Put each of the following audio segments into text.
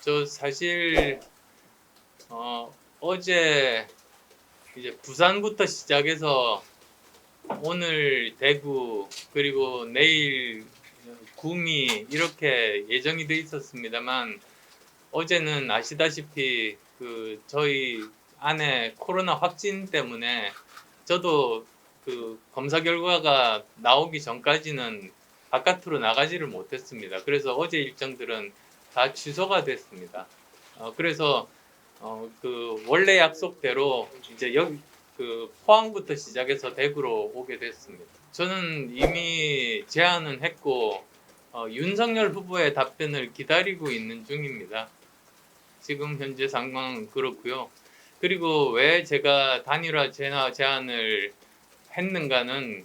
저 사실 어제 이제 부산부터 시작해서 오늘 대구 그리고 내일 구미 이렇게 예정이 돼 있었습니다만 어제는 아시다시피 그 저희 아내 코로나 확진 때문에 저도 그 검사 결과가 나오기 전까지는 바깥으로 나가지를 못했습니다. 그래서 어제 일정들은 다 취소가 됐습니다. 그래서 그 원래 약속대로 이제 여기 그 포항부터 시작해서 대구로 오게 됐습니다. 저는 이미 제안은 했고 윤석열 후보의 답변을 기다리고 있는 중입니다. 지금 현재 상황은 그렇고요. 그리고 왜 제가 단일화 제안을 했는가는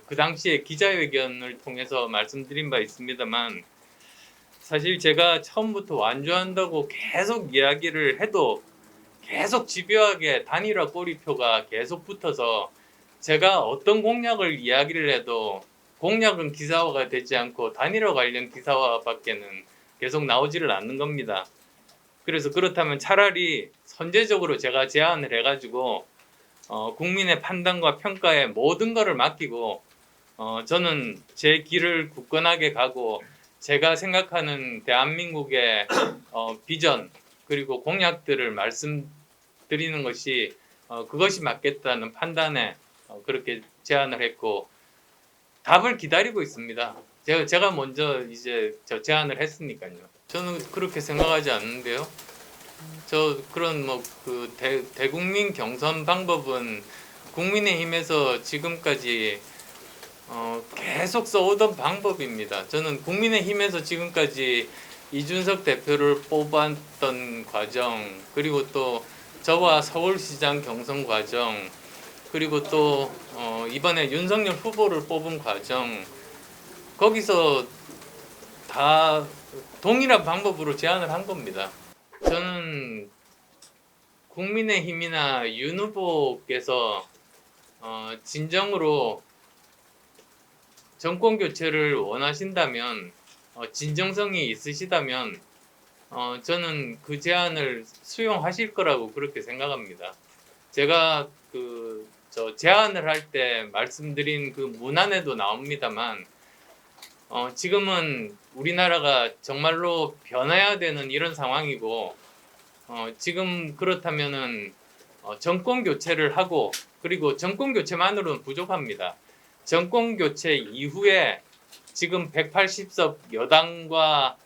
그 당시에 기자회견을 통해서 말씀드린 바 있습니다만 사실 제가 처음부터 완주한다고 계속 이야기를 해도 계속 집요하게 단일화 꼬리표가 계속 붙어서 제가 어떤 공약을 이야기를 해도 공약은 기사화가 되지 않고 단일화 관련 기사화밖에는 계속 나오지를 않는 겁니다. 그래서 그렇다면 차라리 선제적으로 제가 제안을 해가지고 국민의 판단과 평가에 모든 것을 맡기고 저는 제 길을 굳건하게 가고 제가 생각하는 대한민국의 비전 그리고 공약들을 말씀드리는 것이 그것이 맞겠다는 판단에 그렇게 제안을 했고 답을 기다리고 있습니다. 제가 먼저 이제 저 제안을 했으니까요. 저는 그렇게 생각하지 않는데요. 저 그런 뭐 그 대국민 경선 방법은 국민의힘에서 지금까지 계속 써오던 방법입니다. 저는 국민의힘에서 지금까지 이준석 대표를 뽑았던 과정, 그리고 또 저와 서울시장 경선 과정, 그리고 또 이번에 윤석열 후보를 뽑은 과정, 거기서 다 동일한 방법으로 제안을 한 겁니다. 저는 국민의힘이나 윤 후보께서 진정으로 정권 교체를 원하신다면 진정성이 있으시다면 저는 그 제안을 수용하실 거라고 그렇게 생각합니다. 제가 그 저 제안을 할 때 말씀드린 그 문안에도 나옵니다만 지금은 우리나라가 정말로 변해야 되는 이런 상황이고 지금 그렇다면은 정권 교체를 하고 그리고 정권 교체만으로는 부족합니다. 정권 교체 이후에 지금 180석 여당과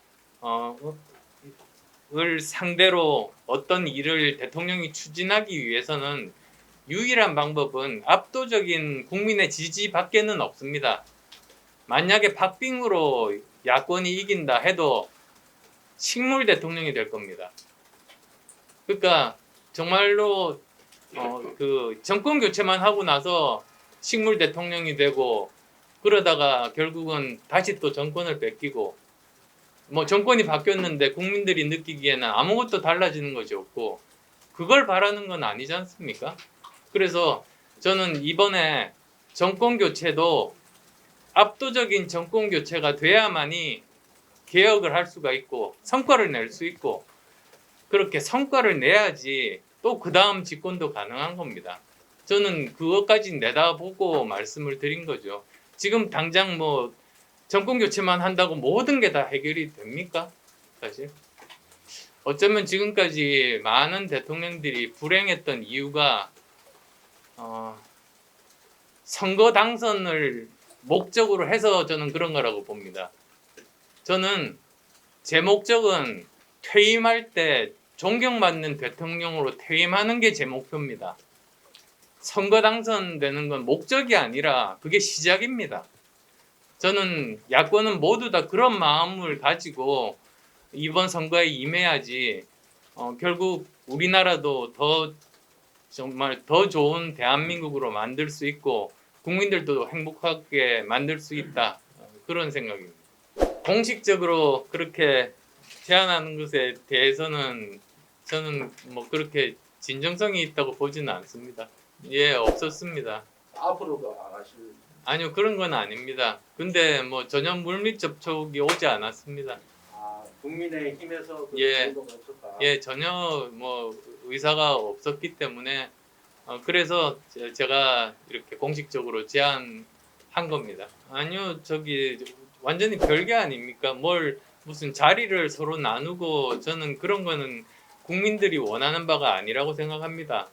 을 상대로 어떤 일을 대통령이 추진하기 위해서는 유일한 방법은 압도적인 국민의 지지밖에는 없습니다. 만약에 박빙으로 야권이 이긴다 해도 식물 대통령이 될 겁니다. 그러니까 정말로 그 정권 교체만 하고 나서 식물 대통령이 되고 그러다가 결국은 다시 또 정권을 뺏기고 뭐 정권이 바뀌었는데 국민들이 느끼기에는 아무것도 달라지는 것이 없고 그걸 바라는 건 아니지 않습니까? 그래서 저는 이번에 정권 교체도 압도적인 정권 교체가 돼야만이 개혁을 할 수가 있고 성과를 낼 수 있고 그렇게 성과를 내야지 또 그 다음 집권도 가능한 겁니다. 저는 그것까지 내다보고 말씀을 드린 거죠. 지금 당장 뭐 정권 교체만 한다고 모든 게 다 해결이 됩니까? 사실 어쩌면 지금까지 많은 대통령들이 불행했던 이유가 선거 당선을 목적으로 해서 저는 그런 거라고 봅니다. 저는 제 목적은 퇴임할 때 존경받는 대통령으로 퇴임하는 게 제 목표입니다. 선거 당선되는 건 목적이 아니라 그게 시작입니다. 저는 야권은 모두 다 그런 마음을 가지고 이번 선거에 임해야지 결국 우리나라도 정말 더 좋은 대한민국으로 만들 수 있고 국민들도 행복하게 만들 수 있다 그런 생각입니다. 공식적으로 그렇게 제안하는 것에 대해서는 저는 뭐 그렇게 진정성이 있다고 보지는 않습니다. 예, 없었습니다. 앞으로도 안 하실. 아니요, 그런 건 아닙니다. 근데 뭐 전혀 물밑 접촉이 오지 않았습니다. 아, 국민의힘에서 그 예. 의도가 없었다. 예, 전혀 뭐 의사가 없었기 때문에 그래서 제가 이렇게 공식적으로 제안한 겁니다. 아니요, 저기 완전히 별개 아닙니까? 뭘 무슨 자리를 서로 나누고 저는 그런 거는 국민들이 원하는 바가 아니라고 생각합니다.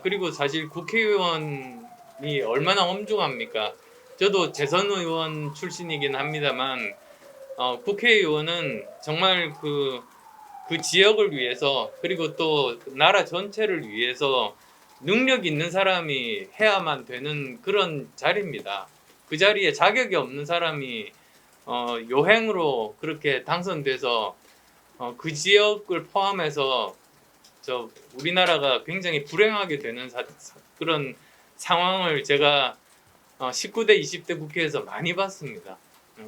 그리고 사실 국회의원이 얼마나 엄중합니까? 저도 재선 의원 출신이긴 합니다만 국회의원은 정말 그 지역을 위해서 그리고 또 나라 전체를 위해서 능력 있는 사람이 해야만 되는 그런 자리입니다. 그 자리에 자격이 없는 사람이 요행으로 그렇게 당선돼서 그 지역을 포함해서 우리나라가 굉장히 불행하게 되는 그런 상황을 제가 19대 20대 국회에서 많이 봤습니다.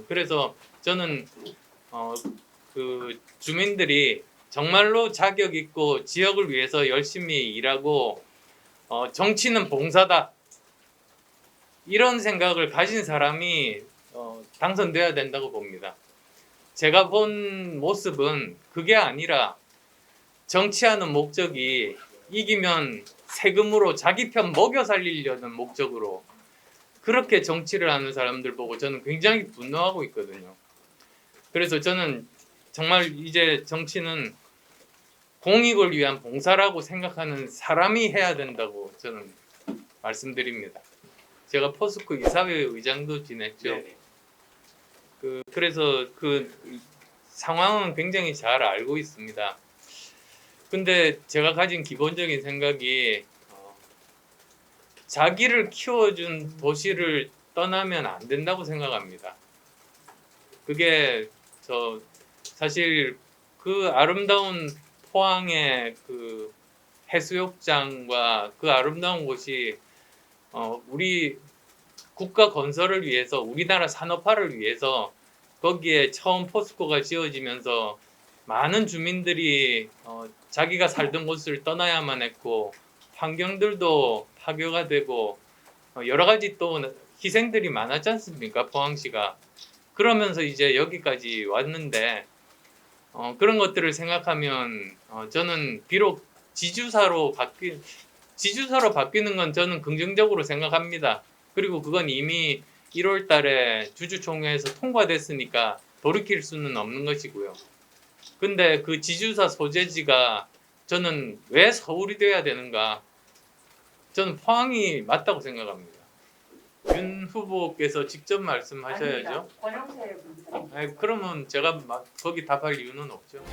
그래서 저는 그 주민들이 정말로 자격 있고 지역을 위해서 열심히 일하고 정치는 봉사다 이런 생각을 가진 사람이 당선돼야 된다고 봅니다. 제가 본 모습은 그게 아니라 정치하는 목적이 이기면 세금으로 자기 편 먹여 살리려는 목적으로 그렇게 정치를 하는 사람들 보고 저는 굉장히 분노하고 있거든요. 그래서 저는 정말 이제 정치는 공익을 위한 봉사라고 생각하는 사람이 해야 된다고 저는 말씀드립니다. 제가 포스코 이사회 의장도 지냈죠. 네네. 그래서 그 상황은 굉장히 잘 알고 있습니다. 근데 제가 가진 기본적인 생각이 자기를 키워준 도시를 떠나면 안 된다고 생각합니다. 그게 사실 그 아름다운 포항의 그 해수욕장과 그 아름다운 곳이 우리 국가 건설을 위해서 우리나라 산업화를 위해서 거기에 처음 포스코가 지어지면서 많은 주민들이 자기가 살던 곳을 떠나야만 했고 환경들도 파괴가 되고 여러 가지 또 희생들이 많았지 않습니까? 포항시가. 그러면서 이제 여기까지 왔는데 그런 것들을 생각하면 저는 비록 지주사로 바뀌는 건 저는 긍정적으로 생각합니다. 그리고 그건 이미 1월 달에 주주총회에서 통과됐으니까 돌이킬 수는 없는 것이고요. 근데 그 지주사 소재지가 저는 왜 서울이 돼야 되는가? 저는 포항이 맞다고 생각합니다. 윤 후보께서 직접 말씀하셔야죠. 권영세 분들. 그러면 제가 거기 답할 이유는 없죠.